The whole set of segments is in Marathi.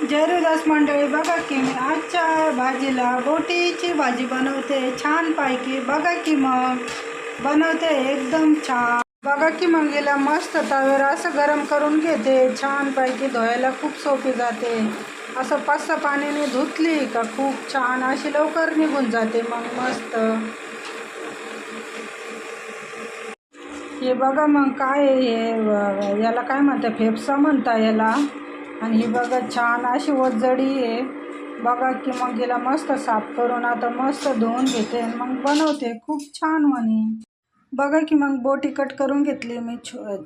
जयरुदास मंडळी, बघा की मी आजच्या भाजीला बोटीची भाजी बनवते छानपैकी. बघा की मग बनवते एकदम छान. बघा की मग गेला मस्त तव्यावर असं गरम करून घेते छानपैकी. धुवायला खूप सोपी जाते. असं 5-6 पाण्याने धुतली का खूप छान अशी लवकर निघून जाते. मग मस्त हे बघा मग काय हे याला काय म्हणतात, फेफसा म्हणता याला. आणि ही बघा छान अशी वजडी आहे. बघा की मग गेला मस्त साफ करून आता मस्त धुवून घेते आणि मग बनवते खूप छान म्हणे. बघा की मग बोटी कट करून घेतली मी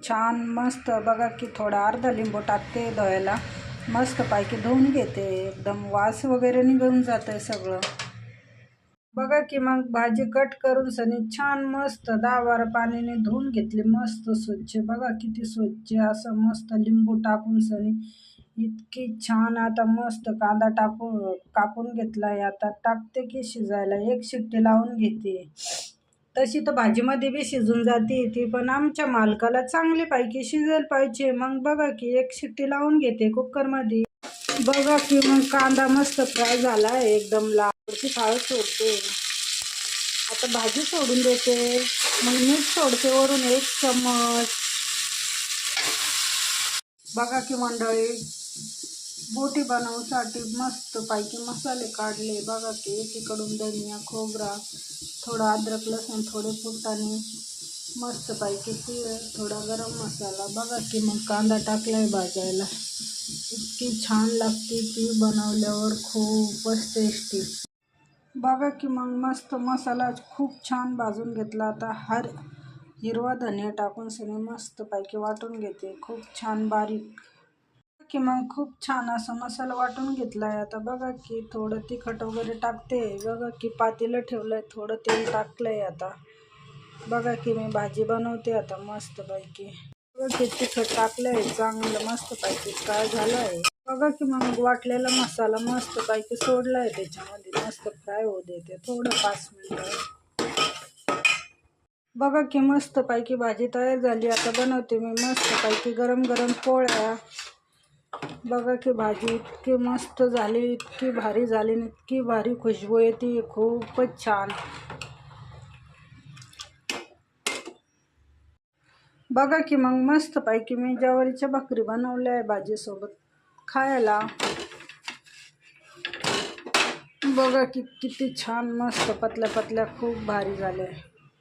छान मस्त. बघा की थोडा अर्धा लिंबू टाकते धुवायला. मस्त पैकी धुवून घेते, एकदम वास वगैरे निघून जातं सगळं. बघा की मग भाजी कट करून सनी छान मस्त 10-12 पाण्याने धुवून घेतली मस्त स्वच्छ. बघा किती स्वच्छ असं मस्त लिंबू टाकून सनी इतकी छान. आता मस्त कांदा कापून घेतलाय. आता टाकते की शिजायला. एक शिट्टी लावून घेते. तशी तर भाजीमध्ये बी शिजून जाते ती, पण आमच्या मालकाला चांगली पैकी शिजायला पाहिजे. मग बघा की एक शिट्टी लावून घेते कुकरमध्ये. बघा की मग कांदा मस्त फ्राय झाला एकदम लालची काळ सोडते. आता भाजी सोडून देते. मग मीठ सोडते वरून 1 चम्मच. बघा की मंडळी बोटी बनवण्यासाठी मस्त पैकी मसाले काढले. बघा की एकीकडून धनिया, खोबरा, थोडा अद्रक लसूण, थोडे फुटाणे, मस्त पैकी तीळ, थोडा गरम मसाला. बघा की मग कांदा टाकलाय भाजायला. इतकी छान लागते ती बनवल्यावर, खूपच टेस्टी. बघा की मग मस्त मसाला खूप छान भाजून घेतला. आता हिरवा धनिया टाकून सगळे मस्त पैकी वाटून घेते खूप छान बारीक. की मग खूप छान असा मसाला वाटून घेतलाय. आता बघा की थोडं तिखट वगैरे टाकते. बघा की पातेलं ठेवलंय, थोडं तेल टाकलंय. आता बघा की मी भाजी बनवते आता मस्त पैकी. बघा की तिखट टाकलंय चांगलं मस्त पैकी काय झालंय. बघा की मग वाटलेला मसाला मस्त पैकी सोडलाय त्याच्यामध्ये. मस्त फ्राय होऊ देते थोडं 5 मिनिटं. बघा की मस्त पैकी भाजी तयार झाली. आता बनवते मी मस्त पैकी गरम गरम पोळ्या. बघा की भाजी इतकी मस्त झाली, इतकी भारी झाली, इतकी भारी खुशबू येते, खूपच छान. बघा की मग मस्त पैकी मी ज्वारीच्या भाकरी बनवल्या आहे भाजीसोबत खायला. बघा की किती छान मस्त पतल्या पतल्या खूप भारी झाले.